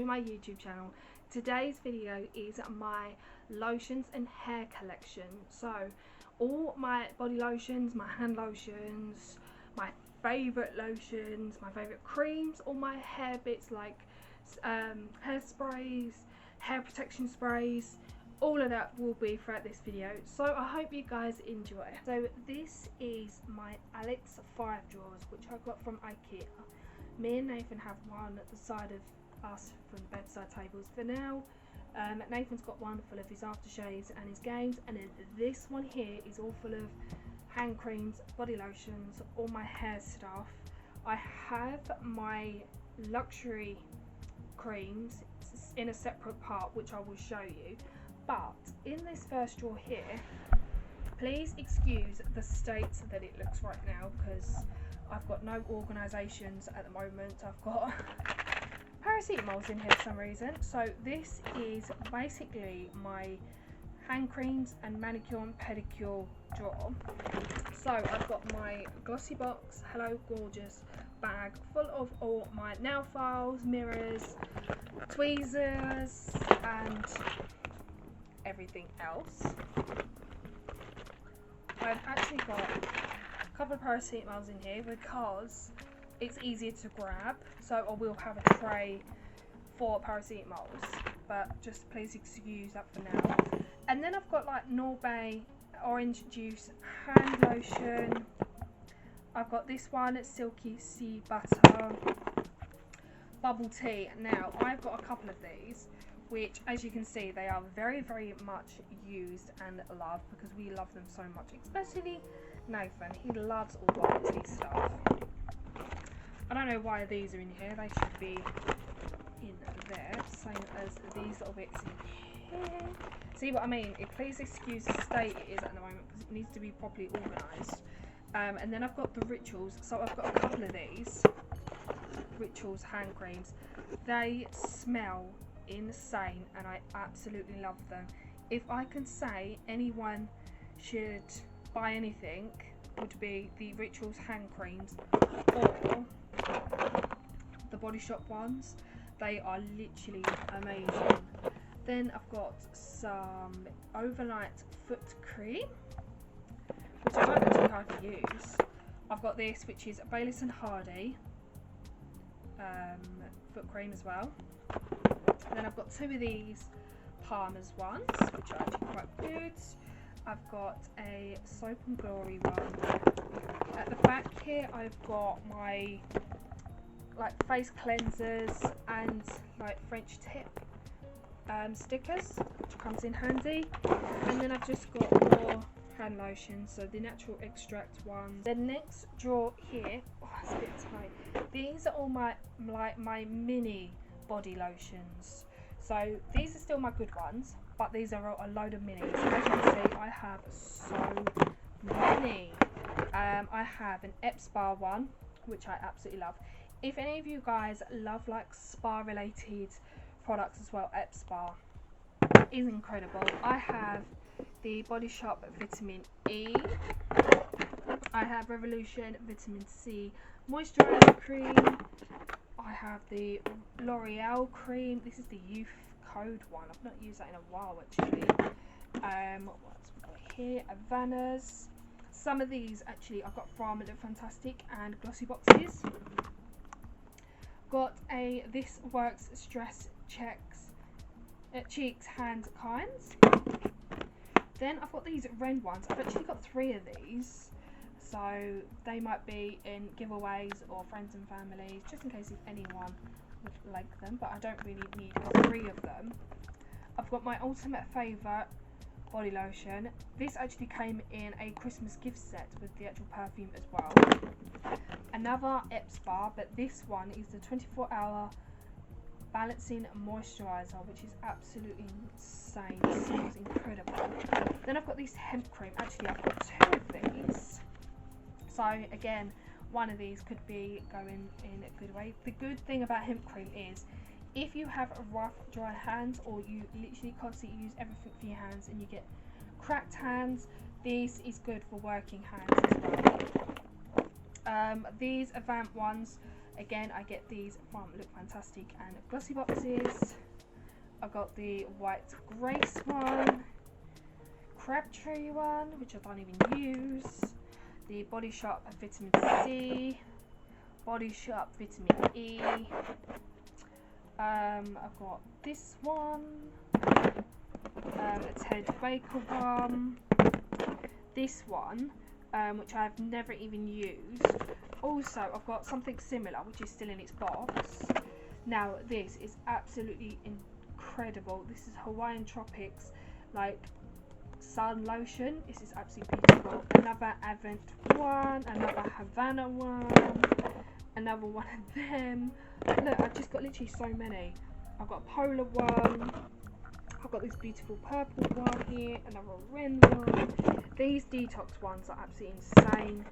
to my YouTube channel. Today's video is my lotions and hair collection. So all my body lotions, my hand lotions, my favourite lotions, my favourite creams, all my hair bits like hair sprays, hair protection sprays, all of that will be throughout this video. So I hope you guys enjoy. So this is my Alex 5 drawers, which I got from IKEA. Me and Nathan have one at the side of us from the bedside tables for now. Nathan's got one full of his aftershaves and his games, and then this one here is all full of hand creams, body lotions, all my hair stuff. I have my luxury creams in a separate part, which I will show you. But in this first drawer here, please excuse the state that it looks right now, because I've got no organisations at the moment. I've got paracetamols in here for some reason. So this is basically my hand creams and manicure and pedicure drawer. So I've got my Glossybox Hello Gorgeous bag full of all my nail files, mirrors, tweezers and everything else. I've actually got a couple of paracetamols in here because it's easier to grab, so I will have a tray for paracetamols, but just please excuse that for now. And then I've got like Norbay orange juice hand lotion. I've got this one, Silky Sea Butter bubble tea. Now I've got a couple of these, which as you can see they are very much used and loved because we love them so much, especially Nathan. He loves all bubble tea stuff. I don't know why these are in here, they should be in there, same as these little bits in here. See what I mean? Please excuse the state it is at the moment because it needs to be properly organised. And then I've got the Rituals, so I've got a couple of these Rituals hand creams. They smell insane and I absolutely love them. If I can say anyone should buy anything, would be the Rituals hand creams or the Body Shop ones. They are literally amazing. Then I've got some overnight foot cream, which I don't think I can use. I've got this, which is Baylis and Hardy foot cream as well. And then I've got two of these Palmer's ones, which are actually quite good. I've got a Soap and Glory one. At the back here I've got my like face cleansers and like French tip stickers, which comes in handy. And then I've just got more hand lotions, so the natural extract ones. The next drawer here, oh, it's a bit tight. These are all my mini body lotions. So these are still my good ones, but these are a load of minis. As you can see, I have so many. I have an Ep Spa one, which I absolutely love. If any of you guys love like spa related products as well, Ep Spa is incredible. I have the Body Shop Vitamin E. I have Revolution Vitamin C Moisturizer Cream. I have the L'Oreal cream. This is the youth code one. I've not used that in a while actually. What's here? Avana's. Some of these actually I've got from Look Fantastic and Glossyboxes. Got a This Works Stress Cheeks Hand Kinds. Then I've got these Ren ones. I've actually got 3 of these, so they might be in giveaways or friends and family, just in case if anyone would like them, but I don't really need 3 of them. I've got my ultimate favourite body lotion. This actually came in a Christmas gift set with the actual perfume as well. Another Ep Spa, but this one is the 24-hour balancing moisturizer, which is absolutely insane. It smells incredible. Then I've got this Hemp Cream. Actually, I've got 2 of these. So again, one of these could be going in a good way. The good thing about Hemp Cream is if you have rough, dry hands, or you literally constantly use everything for your hands and you get cracked hands, this is good for working hands as well. These Avon ones, again, I get these from Look Fantastic and Glossyboxes. I got the White Grace one, Crabtree one, which I don't even use, the Body Shop Vitamin C, Body Shop Vitamin E. I've got this one, a Ted Baker one, this one, which I've never even used. Also, I've got something similar, which is still in its box. Now, this is absolutely incredible. This is Hawaiian Tropics, like, sun lotion. This is absolutely beautiful. Another Avon one, another Havana one, another one of them. Look, I've just got literally so many. I've got a polar one. I've got this beautiful purple one here, another red one. These detox ones are absolutely insane.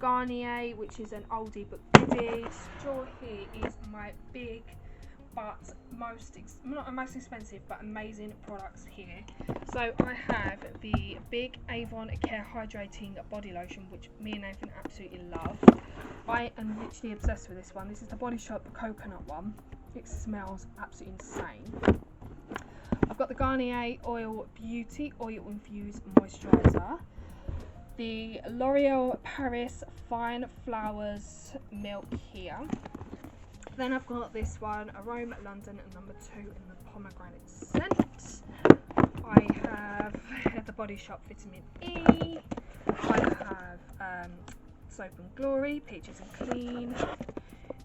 Garnier, which is an oldie but goodie. Straw here is my big but not most expensive but amazing products here. So I have the big Avon Care Hydrating Body Lotion, which me and Nathan absolutely love. I am literally obsessed with this one. This is the Body Shop Coconut one. It smells absolutely insane. I've got the Garnier Oil Beauty Oil Infused Moisturiser, the L'Oreal Paris Fine Flowers Milk here. Then I've got this one, Aroma London number 2 in the pomegranate scent. I have the Body Shop Vitamin E. I have Soap and Glory Peaches and Clean.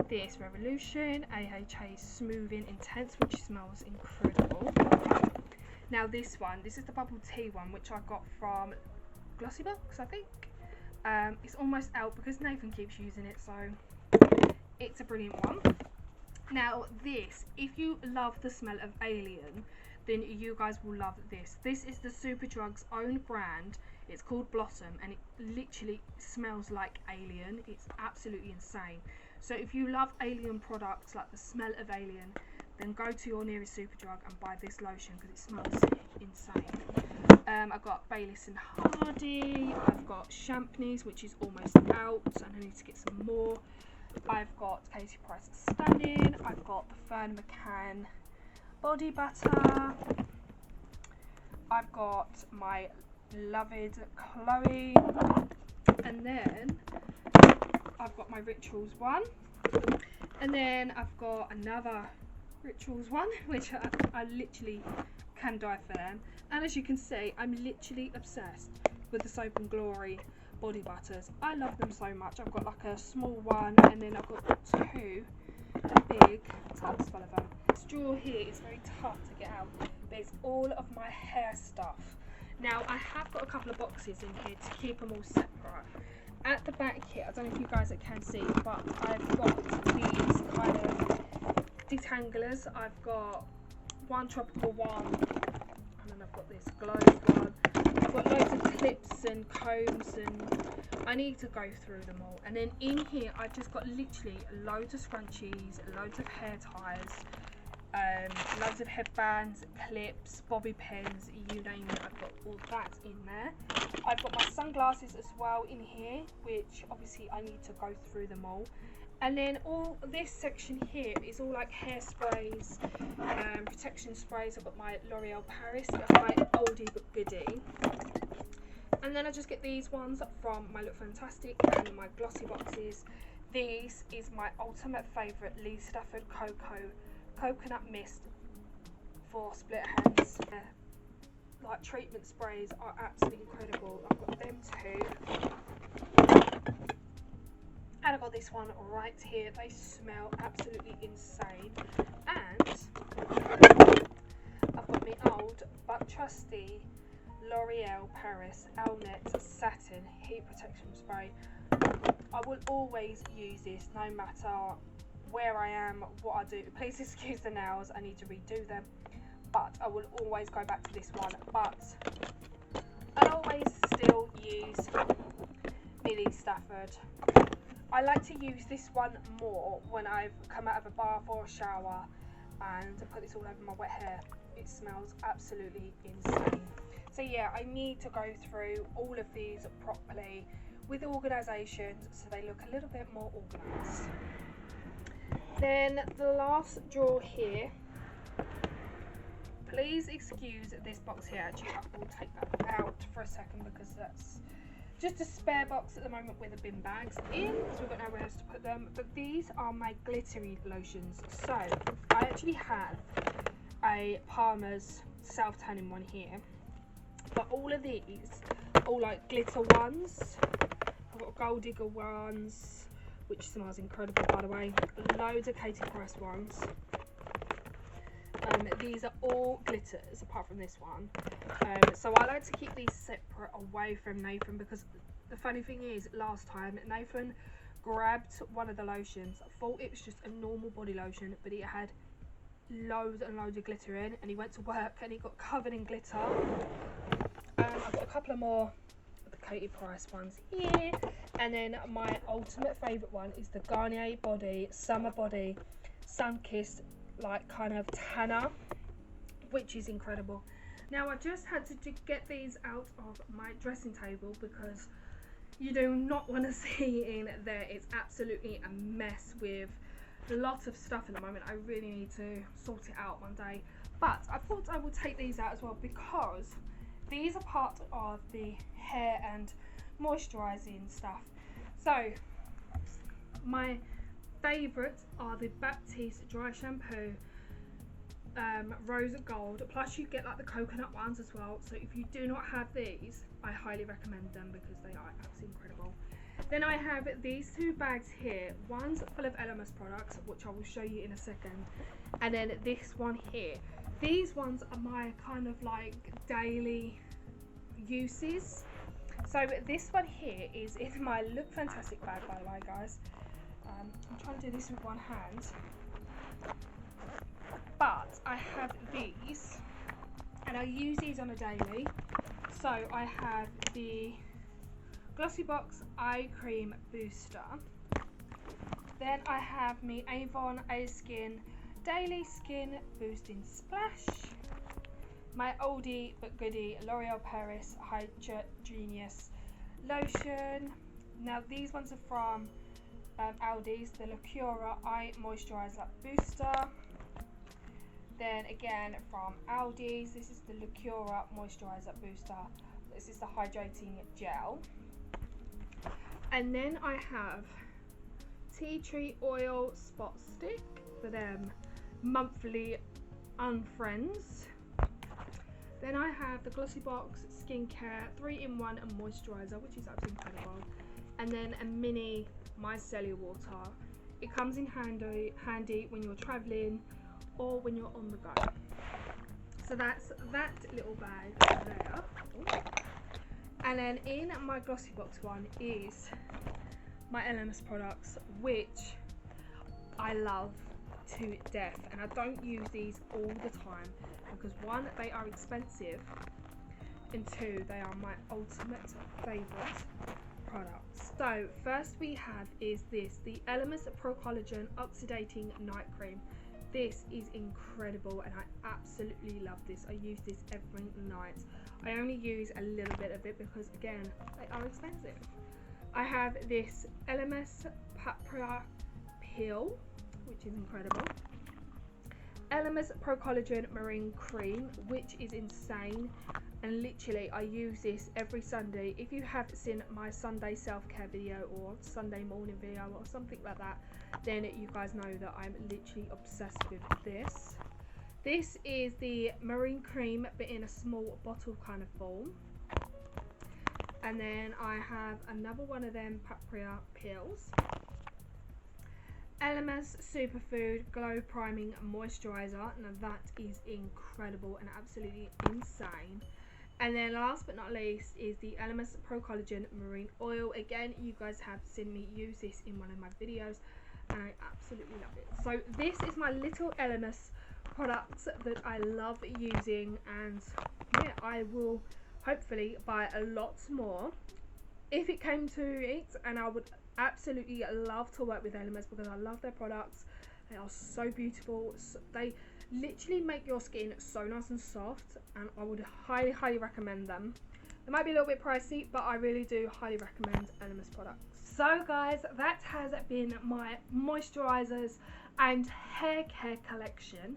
This Revolution AHA Smoothing Intense, which smells incredible. Now this is the bubble tea one, which I got from Glossybox, I think. It's almost out because Nathan keeps using it, so it's a brilliant one. Now this, if you love the smell of Alien, then you guys will love this. This is the Superdrug's own brand. It's called Blossom, and it literally smells like Alien. It's absolutely insane. So if you love Alien products, like the smell of Alien, then go to your nearest Superdrug and buy this lotion because it smells insane. I've got Baylis and Hardy. I've got Champneys, which is almost out, and I need to get some more. I've got Katie Price Stunning. I've got the Fern McCann Body Butter. I've got my beloved Chloe, and then I've got my Rituals one, and then I've got another Rituals one, which I literally can die for them. And as you can see, I'm literally obsessed with the Soap and Glory body butters. I love them so much. I've got like a small one, and then I've got 2 big tubs full of them. This drawer here is very tough to get out, but it's all of my hair stuff. Now I have got a couple of boxes in here to keep them all separate. At the back here, I don't know if you guys can see, but I've got these kind of detanglers. I've got one tropical one, and then I've got this globe one. I've got loads of clips and combs, and I need to go through them all. And then in here, I've just got literally loads of scrunchies, loads of hair ties, loads of headbands, clips, bobby pins, you name it. I've got all that in there. I've got my sunglasses as well in here, which obviously I need to go through them all. And then all this section here is all like hairsprays, protection sprays. I've got my L'Oreal Paris, my oldie but goodie. And then I just get these ones from my Look Fantastic and my Glossyboxes. This is my ultimate favourite Lee Stafford Coconut Mist for split hands. Like treatment sprays are absolutely incredible. I've got them too. And I've got this one right here. They smell absolutely insane. And I've got my old but trusty L'Oreal Paris Alnet Satin Heat Protection Spray. I will always use this no matter where I am, what I do. Please excuse the nails, I need to redo them. But I will always go back to this one. But I always still use Lee Stafford. I like to use this one more when I've come out of a bath or a shower and I put this all over my wet hair. It smells absolutely insane. So yeah, I need to go through all of these properly with organisations so they look a little bit more organised. Then the last drawer here, please excuse this box here. Actually, I will take that out for a second because that's just a spare box at the moment with the bin bags in, so we've got nowhere else to put them. But these are my glittery lotions. So I actually have a Palmer's self-tanning one here, but all of these are all like glitter ones. I've got gold digger ones, which smells incredible by the way, loads of Katie Price ones. These are all glitters apart from this one, so I like to keep these separate away from Nathan, because the funny thing is, last time Nathan grabbed one of the lotions, I thought it was just a normal body lotion, but it had loads and loads of glitter in, and he went to work and he got covered in glitter. I've got a couple of more of the Katie Price ones here, and then my ultimate favourite one is the Garnier Summer Body Sun Kissed, like kind of tanner, which is incredible. Now I just had to get these out of my dressing table because you do not want to see in there. It's absolutely a mess with lots of stuff at the moment. I really need to sort it out one day, but I thought I would take these out as well because these are part of the hair and moisturising stuff. So my favourites are the Baptiste Dry Shampoo, Rose Gold, plus you get like the coconut ones as well. So if you do not have these, I highly recommend them because they are absolutely incredible. Then I have these two bags here. One's full of LMS products, which I will show you in a second, and then this one here. These ones are my kind of like daily uses. So this one here is in my Look Fantastic bag, by the way, guys. I'm trying to do this with one hand, but I have these and I use these on a daily. So I have the Glossybox Eye Cream Booster, then I have me Avon A-Skin Daily Skin Boosting Splash, my oldie but goodie L'Oreal Paris Genius Lotion. Now these ones are from Aldi's, the Lacura Eye Moisturiser Booster. Then again from Aldi's, this is the Lacura Moisturiser Booster. This is the Hydrating Gel. And then I have Tea Tree Oil Spot Stick for them monthly unfriends. Then I have the Glossybox Skincare 3-in-1 and Moisturiser, which is absolutely incredible. And then a mini micellar water. It comes in handy when you're traveling or when you're on the go. So that's that little bag there. Ooh. And then in my Glossybox one is my LMS products, which I love to death, and I don't use these all the time because one, they are expensive, and two, they are my ultimate favourite products. So first we have is this, the LMS Pro Collagen Oxidating Night Cream. This is incredible and I absolutely love this. I use this every night. I only use a little bit of it because again, they are expensive. I have this LMS Paprika Peel, which is incredible. LMS Pro Collagen Marine Cream, which is insane, and literally I use this every Sunday. If you have seen my Sunday self-care video or Sunday morning video or something like that, then you guys know that I'm literally obsessed with this. This is the Marine Cream, but in a small bottle kind of form. And then I have another one of them Paprika Peels. LMS Superfood Glow Priming Moisturiser. Now that is incredible and absolutely insane. And then last but not least is the LMS Pro Collagen Marine Oil. Again, you guys have seen me use this in one of my videos and I absolutely love it. So this is my little LMS products that I love using, and yeah, I will hopefully buy a lot more if it came to it, and I would absolutely love to work with LMS because I love their products. They are so beautiful. They literally make your skin so nice and soft, and I would highly recommend them. It might be a little bit pricey, but I really do highly recommend Elemis products. So guys, that has been my moisturizers and hair care collection.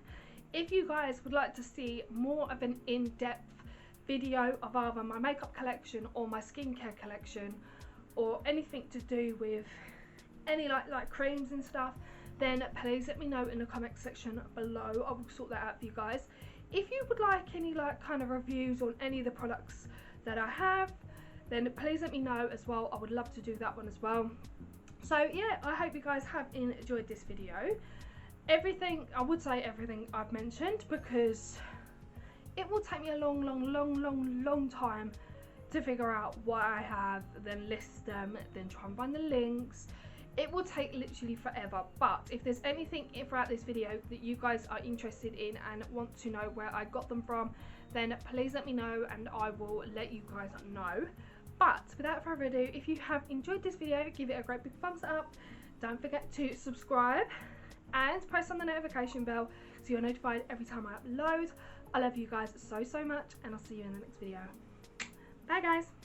If you guys would like to see more of an in-depth video of either my makeup collection or my skincare collection, or anything to do with any like creams and stuff, then please let me know in the comment section below. I will sort that out for you guys. If you would like any kind of reviews on any of the products that I have, then please let me know as well. I would love to do that one as well. So yeah, I hope you guys have enjoyed this video. I would say everything I've mentioned, because it will take me a long time to figure out what I have, then list them, then try and find the links. It will take literally forever. But if there's anything throughout this video that you guys are interested in and want to know where I got them from, then please let me know and I will let you guys know. But without further ado, if you have enjoyed this video, give it a great big thumbs up. Don't forget to subscribe and press on the notification bell so you're notified every time I upload. I love you guys so much, and I'll see you in the next video. Bye guys.